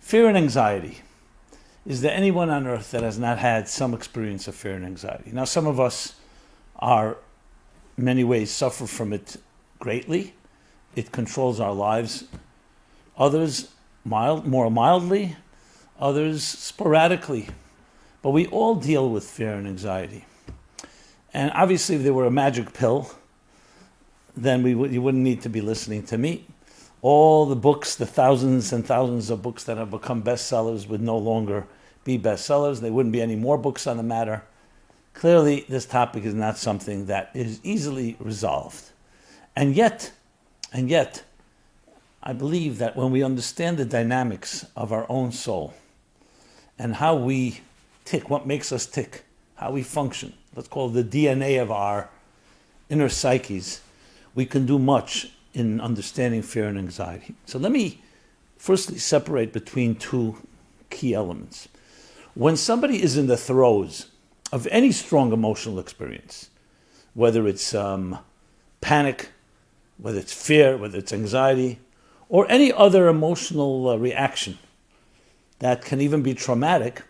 Fear and anxiety. Is there anyone on earth that has not had some experience of fear and anxiety? Now, some of us are, in many ways, suffer from it greatly. It controls our lives. Others more mildly, others sporadically. But we all deal with fear and anxiety. And obviously, if there were a magic pill, then you wouldn't need to be listening to me. All the books, the thousands and thousands of books that have become bestsellers would no longer be bestsellers. There wouldn't be any more books on the matter. Clearly, this topic is not something that is easily resolved. And yet, I believe that when we understand the dynamics of our own soul and how we tick, what makes us tick, how we function, let's call it the DNA of our inner psyches, we can do much in understanding fear and anxiety. So let me firstly separate between two key elements. When somebody is in the throes of any strong emotional experience, whether it's panic, whether it's fear, whether it's anxiety, or any other emotional reaction that can even be traumatic,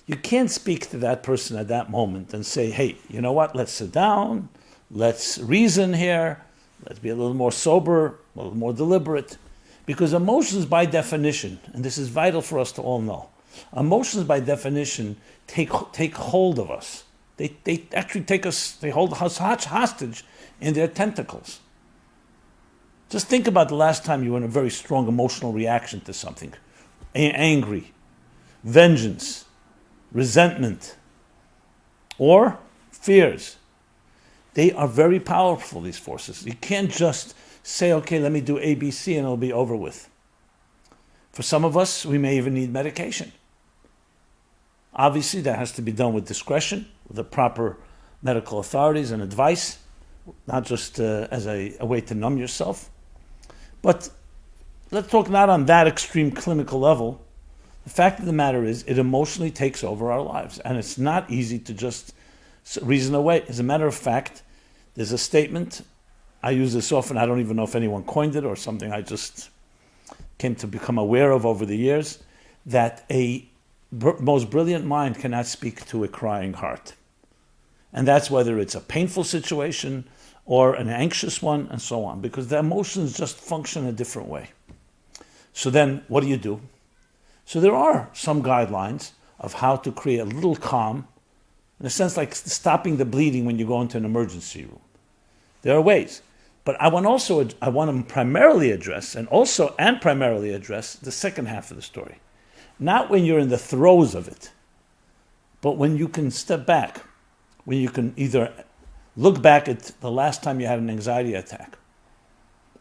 you can't speak to that person at that moment and say, hey, you know what, let's sit down, let's reason here, let's be a little more sober, a little more deliberate. Because emotions by definition, and this is vital for us to all know, emotions by definition take hold of us. They actually they hold us hostage in their tentacles. Just think about the last time you were in a very strong emotional reaction to something. Angry, vengeance, resentment, or fears. They are very powerful, these forces. You can't just say, okay, let me do A, B, C, and it'll be over with. For some of us, we may even need medication. Obviously, that has to be done with discretion, with the proper medical authorities and advice, not just as a way to numb yourself. But let's talk not on that extreme clinical level. The fact of the matter is, it emotionally takes over our lives, and it's not easy to just reason away. As a matter of fact, there's a statement, I use this often, I don't even know if anyone coined it or something I just came to become aware of over the years, that a most brilliant mind cannot speak to a crying heart. And that's whether it's a painful situation or an anxious one and so on, because the emotions just function a different way. So then, what do? So there are some guidelines of how to create a little calm, in a sense like stopping the bleeding when you go into an emergency room. There are ways. But I want to primarily address the second half of the story. Not when you're in the throes of it, but when you can step back, when you can either look back at the last time you had an anxiety attack,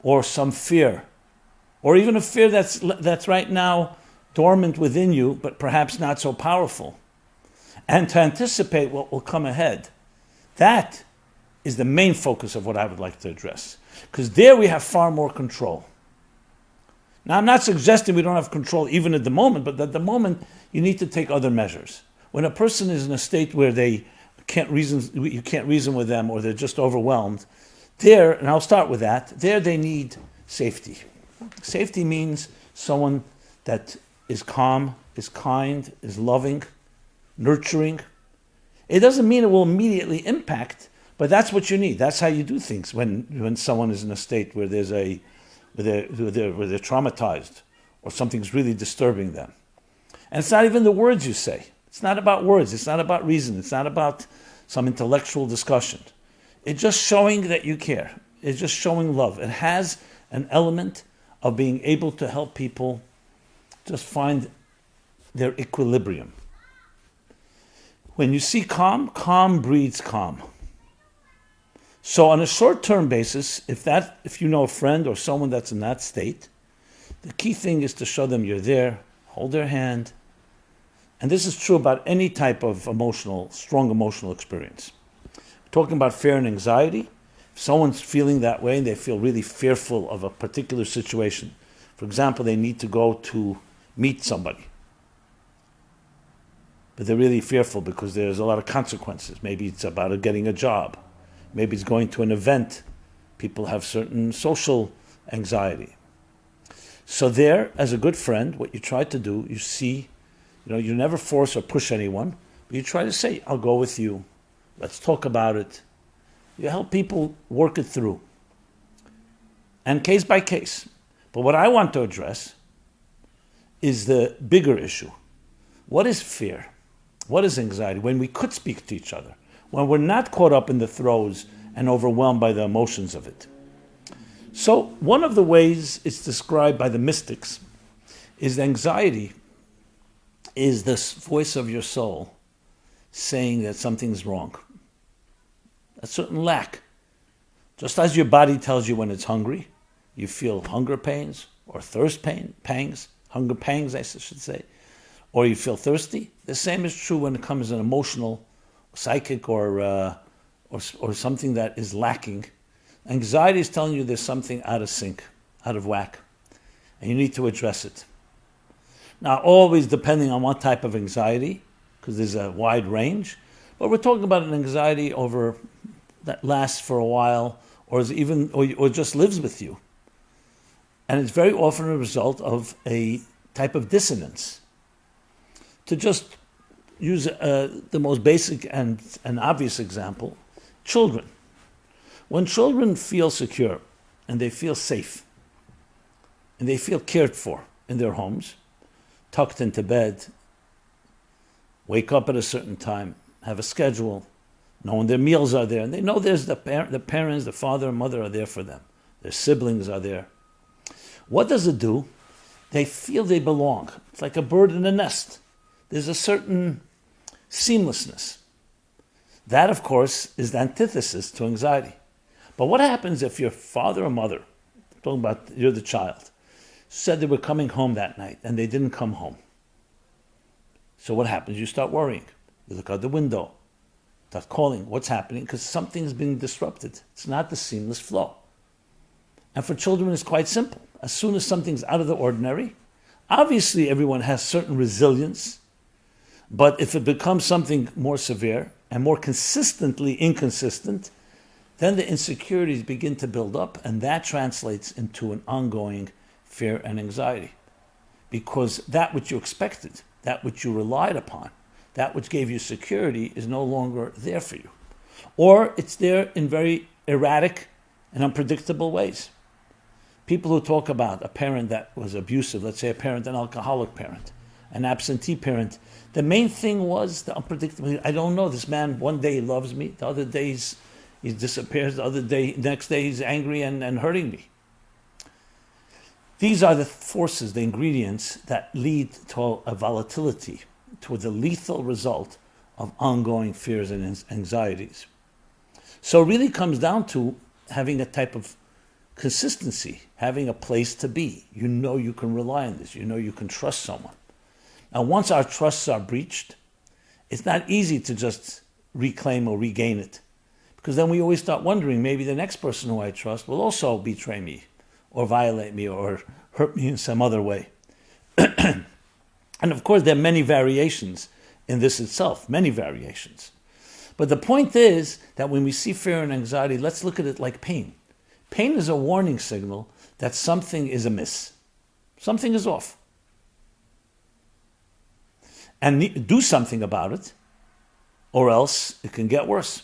or some fear, or even a fear that's right now dormant within you, but perhaps not so powerful, and to anticipate what will come ahead. That is the main focus of what I would like to address, because there we have far more control. Now, I'm not suggesting we don't have control even at the moment, but at the moment, you need to take other measures. When a person is in a state where you can't reason with them, or they're just overwhelmed, and I'll start with that, they need safety. Safety means someone that is calm, is kind, is loving, nurturing. It doesn't mean it will immediately impact, but that's what you need. That's how you do things when someone is in a state where they're traumatized or something's really disturbing them. And it's not even the words you say. It's not about words. It's not about reason. It's not about some intellectual discussion. It's just showing that you care. It's just showing love. It has an element of being able to help people just find their equilibrium. When you see calm, calm breeds calm. So on a short-term basis, if you know a friend or someone that's in that state, the key thing is to show them you're there, hold their hand. And this is true about any type of strong emotional experience. We're talking about fear and anxiety. If someone's feeling that way and they feel really fearful of a particular situation, for example, they need to go to meet somebody, but they're really fearful because there's a lot of consequences. Maybe it's about getting a job. Maybe it's going to an event. People have certain social anxiety. So there, as a good friend, what you try to do, you see, you never force or push anyone, but you try to say, I'll go with you. Let's talk about it. You help people work it through. And case by case. But what I want to address is the bigger issue. What is fear? What is anxiety? When we could speak to each other, when we're not caught up in the throes and overwhelmed by the emotions of it. So one of the ways it's described by the mystics is anxiety is this voice of your soul saying that something's wrong. A certain lack. Just as your body tells you when it's hungry, you feel hunger pains or thirst pangs, hunger pangs I should say, or you feel thirsty. The same is true when it comes to an emotional, psychic, or something that is lacking. Anxiety is telling you there's something out of sync, out of whack, and you need to address it. Now, always depending on what type of anxiety, because there's a wide range, but we're talking about an anxiety over that lasts for a while, or just lives with you, and it's very often a result of a type of dissonance. To just use the most basic and obvious example, children. When children feel secure and they feel safe and they feel cared for in their homes, tucked into bed, wake up at a certain time, have a schedule, knowing their meals are there, and they know there's the parents, the father and mother are there for them. Their siblings are there. What does it do? They feel they belong. It's like a bird in a nest. There's a certain seamlessness. That, of course, is the antithesis to anxiety. But what happens if your father or mother, talking about you're the child, said they were coming home that night and they didn't come home? So what happens? You start worrying. You look out the window, start calling. What's happening? Because something's being disrupted. It's not the seamless flow. And for children, it's quite simple. As soon as something's out of the ordinary, obviously everyone has certain resilience, but if it becomes something more severe and more consistently inconsistent, then the insecurities begin to build up, and that translates into an ongoing fear and anxiety. Because that which you expected, that which you relied upon, that which gave you security is no longer there for you. Or it's there in very erratic and unpredictable ways. People who talk about a parent that was abusive, let's say an alcoholic parent, an absentee parent, the main thing was the unpredictability. I don't know, this man, one day he loves me, the other day he disappears, next day he's angry and hurting me. These are the forces, the ingredients that lead to a volatility, to the lethal result of ongoing fears and anxieties. So it really comes down to having a type of consistency, having a place to be. You know you can rely on this. You know you can trust someone. Now, once our trusts are breached, it's not easy to just reclaim or regain it. Because then we always start wondering, maybe the next person who I trust will also betray me or violate me or hurt me in some other way. And of course, there are many variations in this itself, many variations. But the point is that when we see fear and anxiety, let's look at it like pain. Pain is a warning signal that something is amiss. Something is off. And do something about it, or else it can get worse.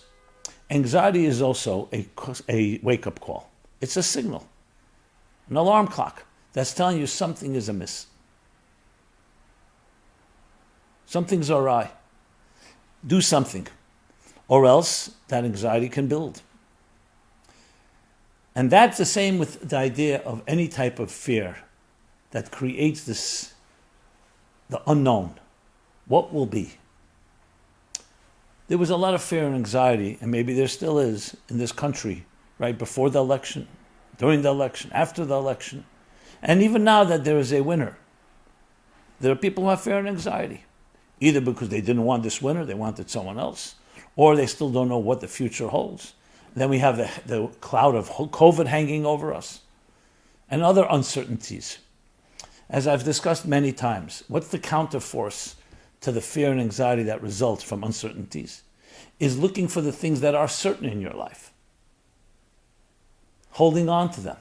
Anxiety is also a wake-up call. It's a signal, an alarm clock that's telling you something is amiss. Something's awry. Do something, or else that anxiety can build. And that's the same with the idea of any type of fear that creates the unknown. What will be? There was a lot of fear and anxiety, and maybe there still is in this country, right before the election, during the election, after the election, and even now that there is a winner. There are people who have fear and anxiety, either because they didn't want this winner, they wanted someone else, or they still don't know what the future holds. Then we have the cloud of COVID hanging over us and other uncertainties. As I've discussed many times, what's the counterforce to the fear and anxiety that results from uncertainties? Is looking for the things that are certain in your life. Holding on to them.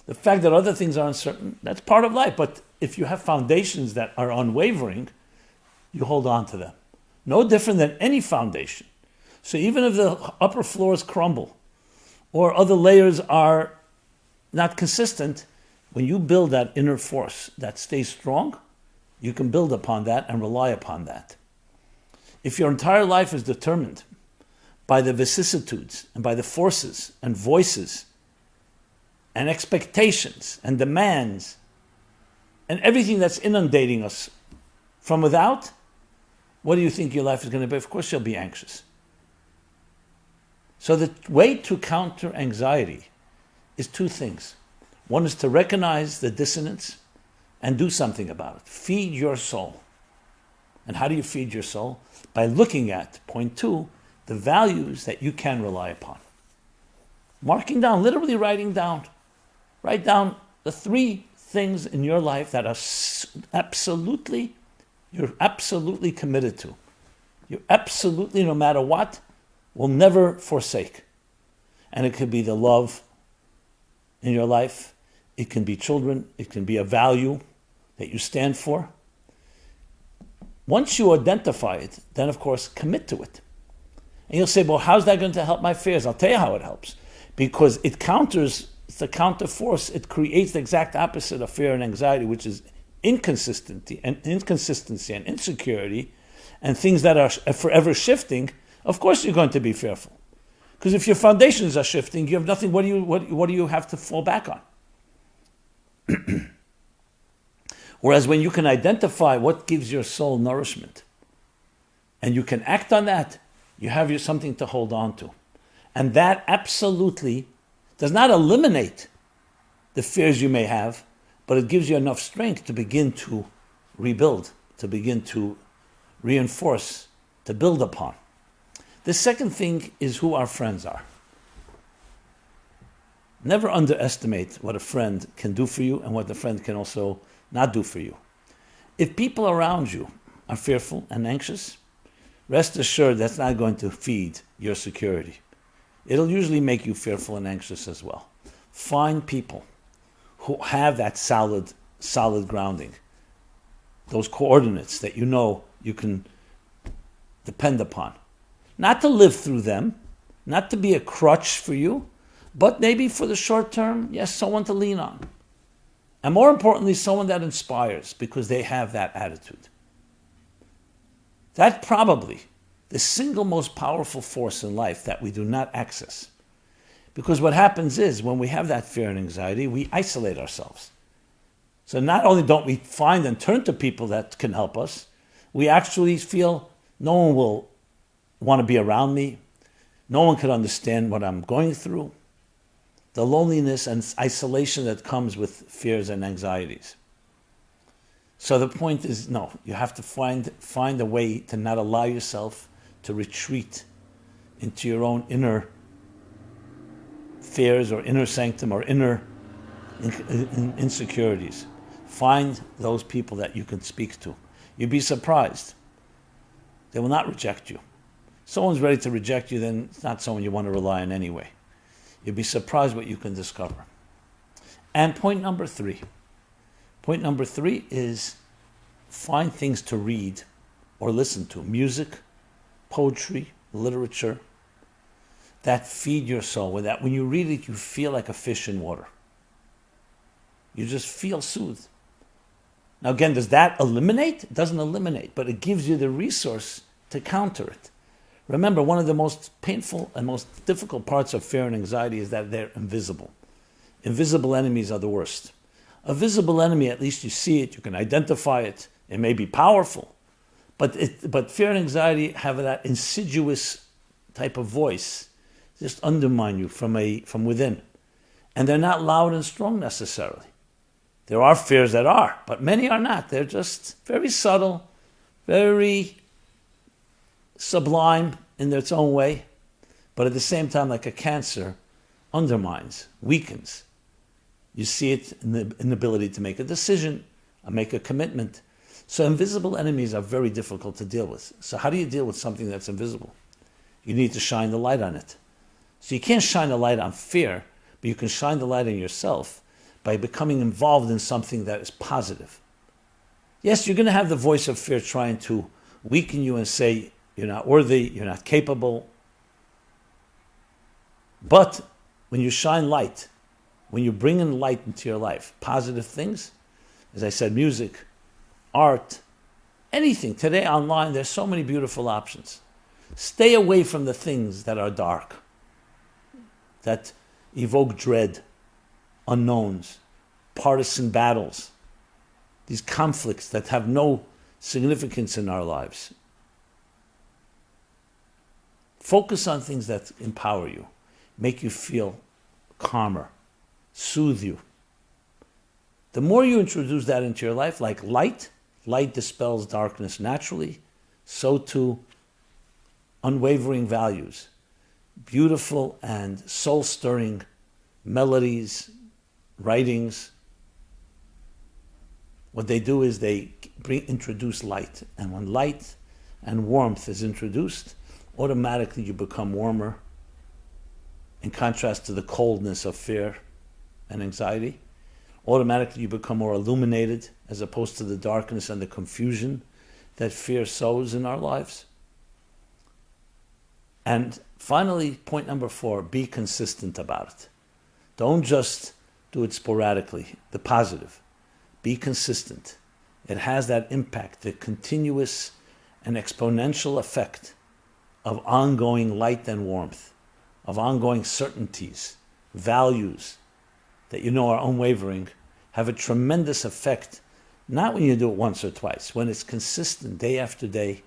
The fact that other things are uncertain, that's part of life. But if you have foundations that are unwavering, you hold on to them. No different than any foundation. So even if the upper floors crumble or other layers are not consistent, when you build that inner force that stays strong, you can build upon that and rely upon that. If your entire life is determined by the vicissitudes and by the forces and voices and expectations and demands and everything that's inundating us from without, what do you think your life is going to be? Of course you'll be anxious. So the way to counter anxiety is two things. One is to recognize the dissonance and do something about it. Feed your soul. And how do you feed your soul? By looking at, point two, the values that you can rely upon. Marking down, literally writing down. Write down the three things in your life that are you're absolutely committed to. You absolutely, no matter what, will never forsake. And it could be the love in your life. It can be children. It can be a value that you stand for. Once you identify it, then of course commit to it. And you'll say, well, how's that going to help my fears? I'll tell you how it helps. Because it counters, it's the counter force. It creates the exact opposite of fear and anxiety, which is inconsistency and insecurity and things that are forever shifting. Of course you're going to be fearful. Because if your foundations are shifting, you have nothing, what do you have to fall back on? Whereas when you can identify what gives your soul nourishment and you can act on that, you have something to hold on to. And that absolutely does not eliminate the fears you may have, but it gives you enough strength to begin to rebuild, to begin to reinforce, to build upon. The second thing is who our friends are. Never underestimate what a friend can do for you and what the friend can also not do for you. If people around you are fearful and anxious, rest assured that's not going to feed your security. It'll usually make you fearful and anxious as well. Find people who have that solid grounding, those coordinates that you know you can depend upon. Not to live through them, not to be a crutch for you, but maybe for the short term, yes, someone to lean on. And more importantly, someone that inspires because they have that attitude. That's probably the single most powerful force in life that we do not access. Because what happens is when we have that fear and anxiety, we isolate ourselves. So not only don't we find and turn to people that can help us, we actually feel no one will want to be around me. No one can understand what I'm going through. The loneliness and isolation that comes with fears and anxieties. So the point is, no, you have to find a way to not allow yourself to retreat into your own inner fears or inner sanctum or inner insecurities. Find those people that you can speak to. You'd be surprised. They will not reject you. If someone's ready to reject you, then it's not someone you want to rely on anyway. You'd be surprised what you can discover. And point number three. Point number three is find things to read or listen to. Music, poetry, literature, that feed your soul. With that, when you read it, you feel like a fish in water. You just feel soothed. Now again, does that eliminate? It doesn't eliminate, but it gives you the resource to counter it. Remember, one of the most painful and most difficult parts of fear and anxiety is that they're invisible. Invisible enemies are the worst. A visible enemy, at least you see it, you can identify it, it may be powerful, but fear and anxiety have that insidious type of voice, just undermine you from within. And they're not loud and strong necessarily. There are fears that are, but many are not. They're just very subtle, very sublime in its own way, but at the same time, like a cancer, undermines, weakens. You see it in the inability to make a decision, or make a commitment. So invisible enemies are very difficult to deal with. So how do you deal with something that's invisible? You need to shine the light on it. So you can't shine the light on fear, but you can shine the light on yourself by becoming involved in something that is positive. Yes, you're going to have the voice of fear trying to weaken you and say you're not worthy, you're not capable. But when you shine light, when you bring in light into your life, positive things, as I said, music, art, anything. Today online, there's so many beautiful options. Stay away from the things that are dark, that evoke dread, unknowns, partisan battles, these conflicts that have no significance in our lives. Focus on things that empower you, make you feel calmer, soothe you. The more you introduce that into your life, like light dispels darkness naturally, so too unwavering values, beautiful and soul-stirring melodies, writings. What they do is they introduce light. And when light and warmth is introduced, automatically you become warmer, in contrast to the coldness of fear and anxiety. Automatically you become more illuminated as opposed to the darkness and the confusion that fear sows in our lives. And finally, point number 4, be consistent about it. Don't just do it sporadically, the positive. Be consistent. It has that impact, the continuous and exponential effect of ongoing light and warmth, of ongoing certainties, values that you know are unwavering, have a tremendous effect, not when you do it once or twice, when it's consistent day after day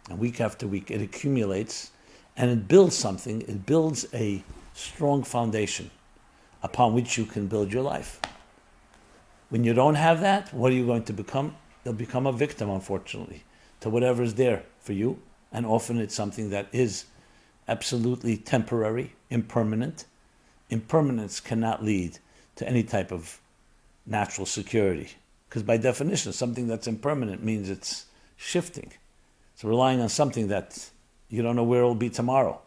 and week after week, it accumulates and it builds something, it builds a strong foundation upon which you can build your life. When you don't have that, what are you going to become? You'll become a victim, unfortunately, to whatever is there for you. And often it's something that is absolutely temporary, impermanent. Impermanence cannot lead to any type of natural security. Because by definition, something that's impermanent means it's shifting. So relying on something that you don't know where it'll be tomorrow.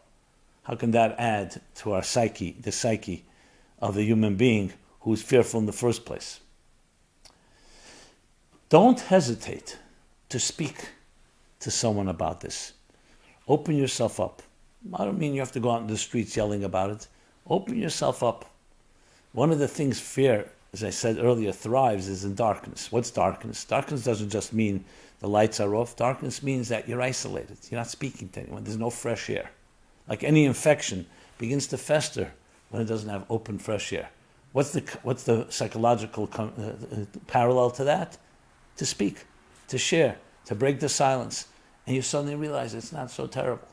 How can that add to our psyche, the psyche of the human being who is fearful in the first place? Don't hesitate to speak to someone about this. Open yourself up. I don't mean you have to go out in the streets yelling about it. Open yourself up. One of the things fear, as I said earlier, thrives is in darkness. What's darkness? Darkness doesn't just mean the lights are off. Darkness means that you're isolated. You're not speaking to anyone. There's no fresh air. Like any infection begins to fester when it doesn't have open fresh air. What's the psychological parallel to that? To speak, to share, to break the silence. And you suddenly realize it's not so terrible.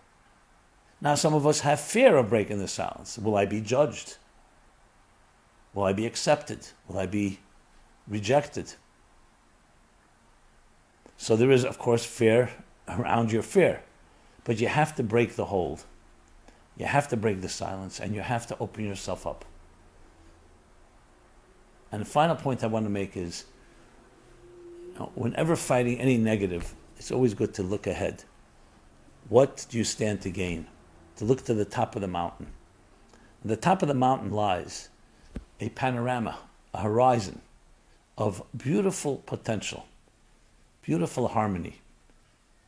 Now some of us have fear of breaking the silence. Will I be judged? Will I be accepted? Will I be rejected? So there is, of course, fear around your fear. But you have to break the hold. You have to break the silence, and you have to open yourself up. And the final point I want to make is, whenever fighting any negative, it's always good to look ahead. What do you stand to gain? To look to the top of the mountain. At the top of the mountain lies a panorama, a horizon of beautiful potential, beautiful harmony.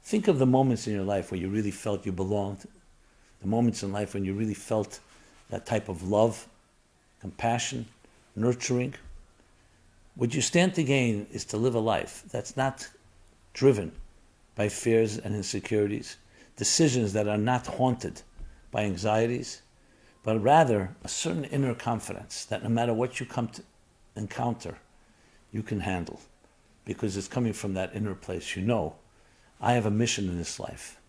Think of the moments in your life where you really felt you belonged, the moments in life when you really felt that type of love, compassion, nurturing. What you stand to gain is to live a life that's not driven by fears and insecurities, decisions that are not haunted by anxieties, but rather a certain inner confidence that no matter what you come to encounter, you can handle, because it's coming from that inner place. You know, I have a mission in this life.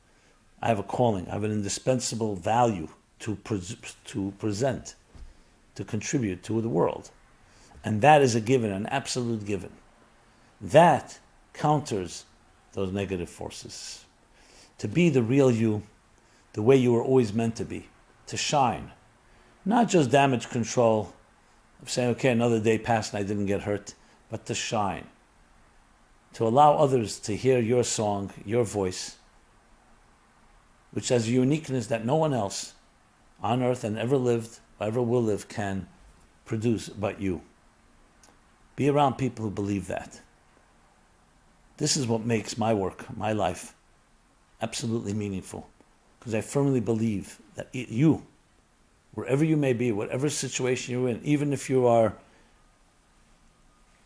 I have a calling. I have an indispensable value to present, to contribute to the world. And that is a given, an absolute given. That counters those negative forces. To be the real you, the way you were always meant to be, to shine. Not just damage control, of saying, okay, another day passed and I didn't get hurt, but to shine. To allow others to hear your song, your voice, which has a uniqueness that no one else on earth and ever lived, or ever will live, can produce but you. Be around people who believe that. This is what makes my work, my life, absolutely meaningful. Because I firmly believe that you, wherever you may be, whatever situation you're in, even if you are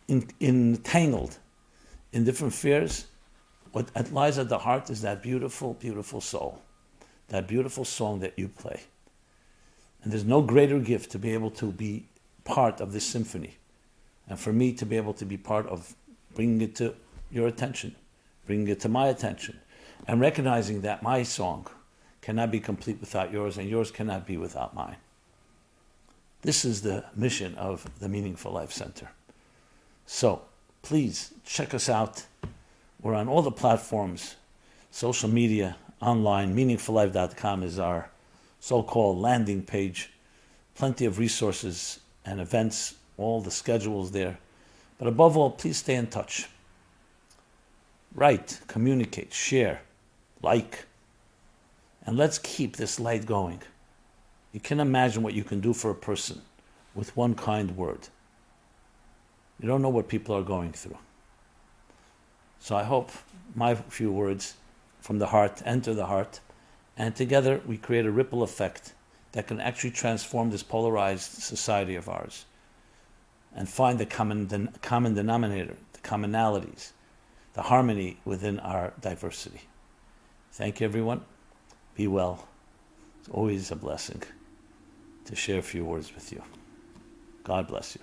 entangled in different fears, what lies at the heart is that beautiful, beautiful soul, that beautiful song that you play. And there's no greater gift to be able to be part of this symphony. And for me to be able to be part of bringing it to your attention, bringing it to my attention, and recognizing that my song cannot be complete without yours, and yours cannot be without mine. This is the mission of the Meaningful Life Center. So, please check us out. We're on all the platforms, social media, online. MeaningfulLife.com is our so-called landing page. Plenty of resources and events, all the schedules there. But above all, please stay in touch. Write, communicate, share, like, and let's keep this light going. You can imagine what you can do for a person with one kind word. You don't know what people are going through. So I hope my few words from the heart enter the heart, and together we create a ripple effect that can actually transform this polarized society of ours and find the common denominator, the commonalities, the harmony within our diversity. Thank you, everyone. Be well. It's always a blessing to share a few words with you. God bless you.